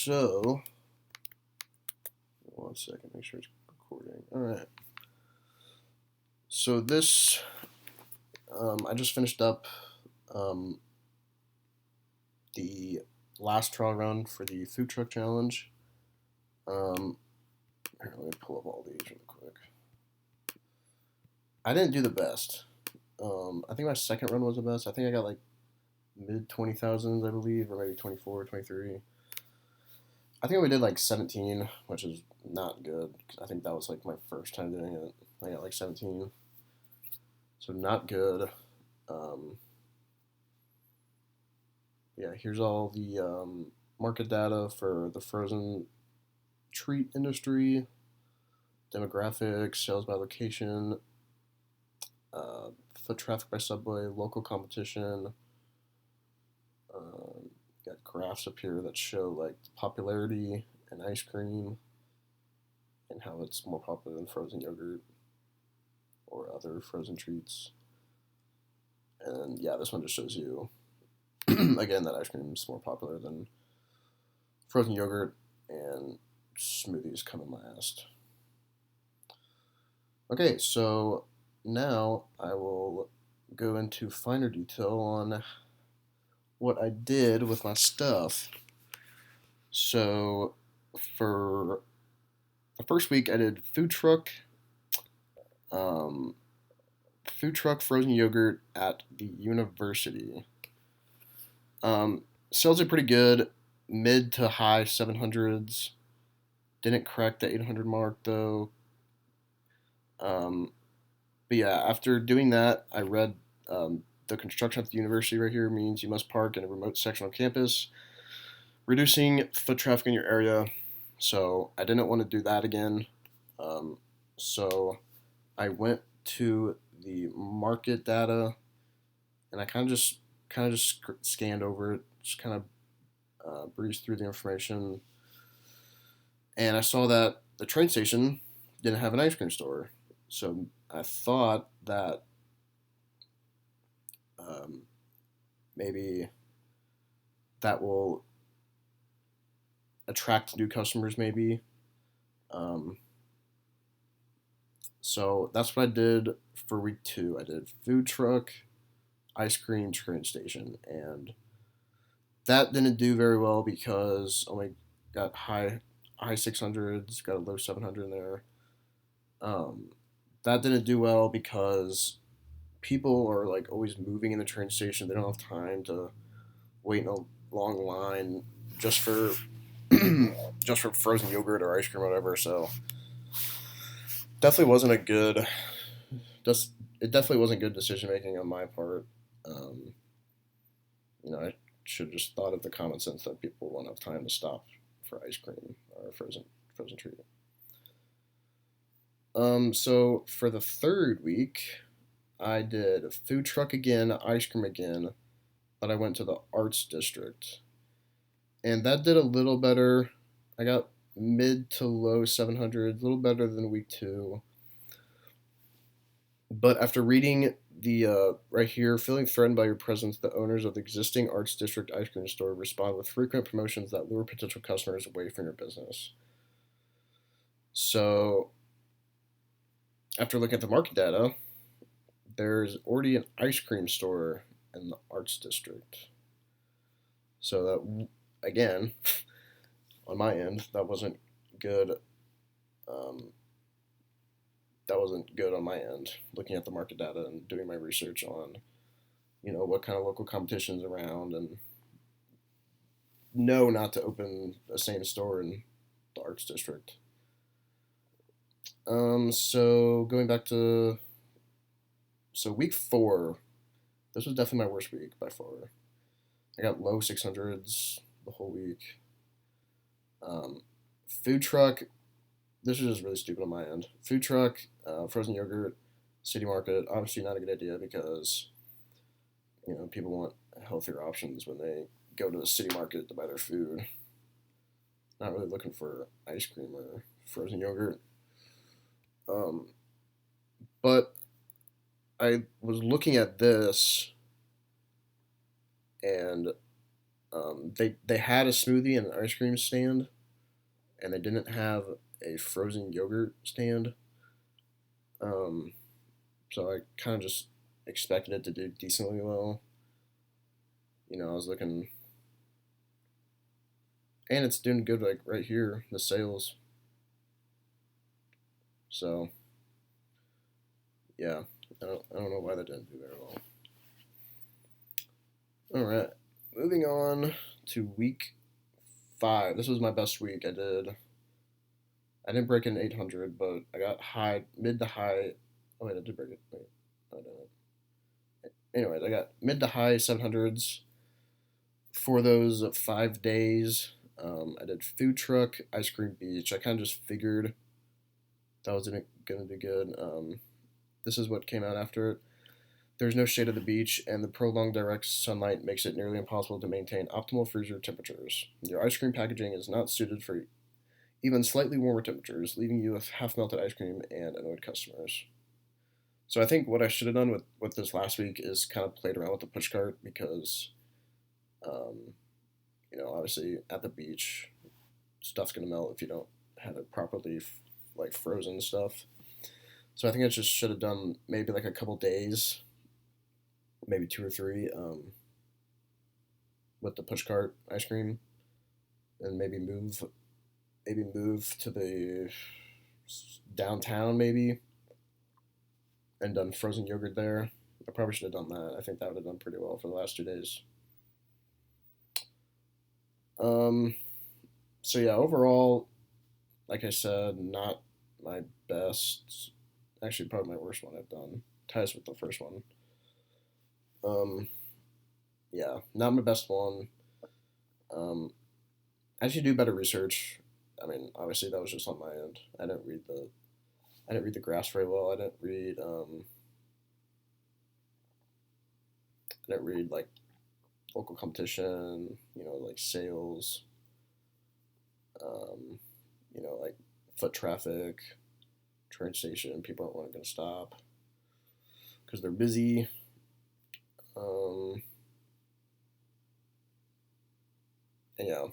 So, one second, make sure it's recording. All right. So this, I just finished up um, the last trial run for the food truck challenge. Here, let me pull up all these real quick. I didn't do the best. I think my second run was the best. I think I got like mid 20,000s, I believe, or maybe 24, 23. I think we did like 17, which is not good. I think that was like my first time doing it. I got like 17. So not good. Um, yeah, here's all the market data for the frozen treat industry, demographics, sales by location, uh, foot traffic by subway, local competition. Um, got graphs up here that show like popularity and ice cream and how it's more popular than frozen yogurt or other frozen treats. And yeah, this one just shows you again that ice cream is more popular than frozen yogurt, and smoothies come in last. Okay, so now I will go into finer detail on what I did with my stuff. So for the first week, I did um, food truck frozen yogurt at the university. Sales are pretty good, mid to high 700s. Didn't crack the 800 mark though. Um, but yeah, after doing that, I read the construction at the university right here means you must park in a remote section on campus, reducing foot traffic in your area. So I didn't want to do that again. Um, so I went to the market data, and I kind of just scanned over it, just kind of breezed through the information, and I saw that the train station didn't have an ice cream store. So I thought that um, maybe that will attract new customers, maybe. Um, so that's what I did for week two. I did food truck, ice cream, train station, and that didn't do very well because only got high 600s, got a low 700 in there. Um, that didn't do well because people are like always moving in the train station. They don't have time to wait in a long line just for just for frozen yogurt or ice cream or whatever. So definitely wasn't a good just it definitely wasn't good decision making on my part. Um, I should have just thought of the common sense that people won't have time to stop for ice cream or frozen treat. So for the third week, I did food truck again, ice cream again, but I went to the arts district, and that did a little better. I got mid to low 700, a little better than week two. But after reading the right here, feeling threatened by your presence, the owners of the existing Arts District ice cream store respond with frequent promotions that lure potential customers away from your business. So, after looking at the market data, there's already an ice cream store in the Arts District. So, again, on my end, good. Um, that wasn't good on my end. Looking at the market data and doing my research on, what kind of local competitions around, and know not to open the same store in the arts district. So going back to week four, this was definitely my worst week by far. I got low 600s the whole week. Um, Food truck. This was just really stupid on my end. Food truck, frozen yogurt, city market. Obviously not a good idea because people want healthier options when they go to the city market to buy their food. Not really looking for ice cream or frozen yogurt. Um, but I was looking at this, and They had a smoothie and an ice cream stand, and they didn't have a frozen yogurt stand. Um, so I kind of just expected it to do decently well. I was looking, and it's doing good like right here, the sales. So yeah, I don't know why that didn't do very well. All right, moving on to week 5. This was my best week. I didn't break in 800, but I got high, mid to high. Oh wait, I did break it. Wait, no, I didn't. Anyways, I got mid to high 700s for those 5 days. I did food truck, ice cream beach. I kind of just figured that was gonna do good. This is what came out after it. There's no shade at the beach, and the prolonged direct sunlight makes it nearly impossible to maintain optimal freezer temperatures. Your ice cream packaging is not suited for even slightly warmer temperatures, leaving you with half melted ice cream and annoyed customers. So I think what I should have done with this last week is kind of played around with the push cart because, um, obviously at the beach, stuff's gonna melt if you don't have it properly, like frozen stuff. So I think I just should have done maybe like a couple days, maybe 2 or 3, with the push cart ice cream, and maybe move to the downtown maybe, and done frozen yogurt there. I probably should have done that. I think that would have done pretty well for the last 2 days. Um, so yeah, overall, like I said, not my best. Actually, probably my worst one I've done. Ties with the first one. Um, yeah, not my best one. Um, I should do better research. I mean, obviously that was just on my end. I didn't read the graphs very well. I didn't read like local competition. Like sales. Um, like foot traffic, train station. People aren't going to stop because they're busy. Um, and yeah,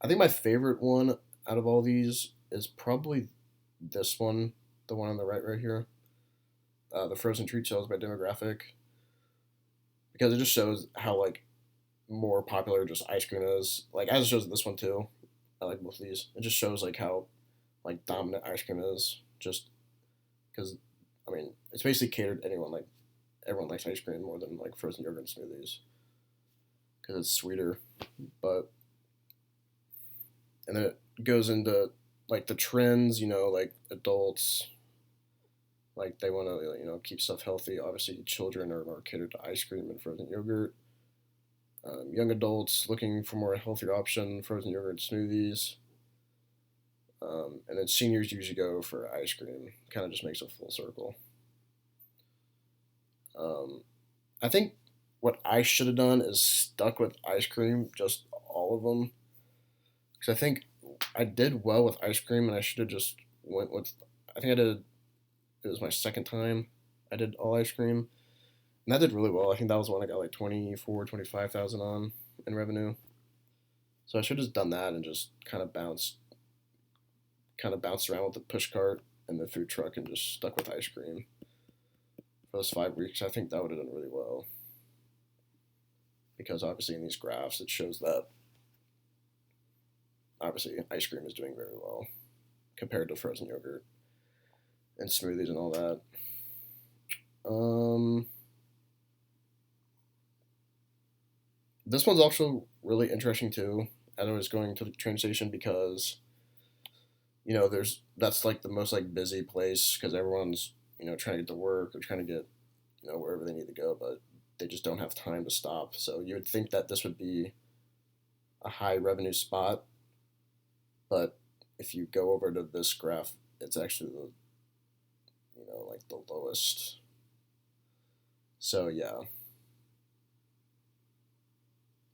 I think my favorite one out of all these is probably this one, the one on the right here, the frozen treat sales by demographic, because it just shows how like more popular just ice cream is. Like as it shows this one too. I like both of these. It just shows like how like dominant ice cream is. Just because, I mean, it's basically catered to anyone. Like everyone likes ice cream more than like frozen yogurt and smoothies because it's sweeter. But and then it goes into like the trends. Like adults, like they want to keep stuff healthy. Obviously, children are more catered to ice cream and frozen yogurt. Young adults looking for more healthier option, frozen yogurt smoothies. And then seniors usually go for ice cream. Kind of just makes a full circle. Um, I think what I should have done is stuck with ice cream, just all of them, because I think I did well with ice cream, and I should have just went with. I think I did. It was my second time I did all ice cream, and that did really well. I think that was one I got like 24, 25,000 on in revenue. So I should have just done that and just kind of bounced around with the push cart and the food truck and just stuck with ice cream for those 5 weeks. I think that would have done really well because obviously in these graphs it shows that obviously ice cream is doing very well compared to frozen yogurt and smoothies and all that. Um, this one's also really interesting too. I was going to the train station because there's that's like the most like busy place because everyone's trying to get to work or trying to get wherever they need to go, but they just don't have time to stop. So you would think that this would be a high revenue spot, but if you go over to this graph, it's actually the like the lowest. So yeah,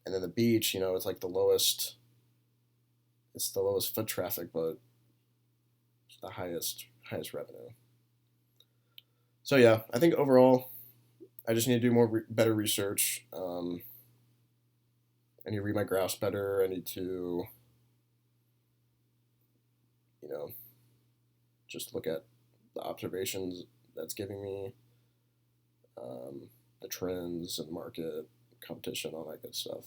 and then the beach, it's like the lowest. It's the lowest foot traffic, but it's the highest revenue. So yeah, I think overall, I just need to do better research, I need to read my graphs better. I need to, you know, just look at the observations that's giving me, the trends and market competition, all that good stuff.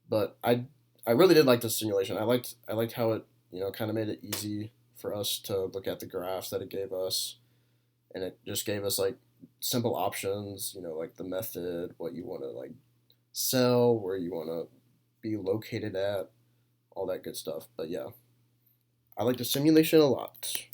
But I really did like the simulation. I liked how it kind of made it easy for us to look at the graphs that it gave us, and it just gave us like simple options. Like the method, what you want to like sell, where you want to be located at, all that good stuff. But yeah, I like the simulation a lot.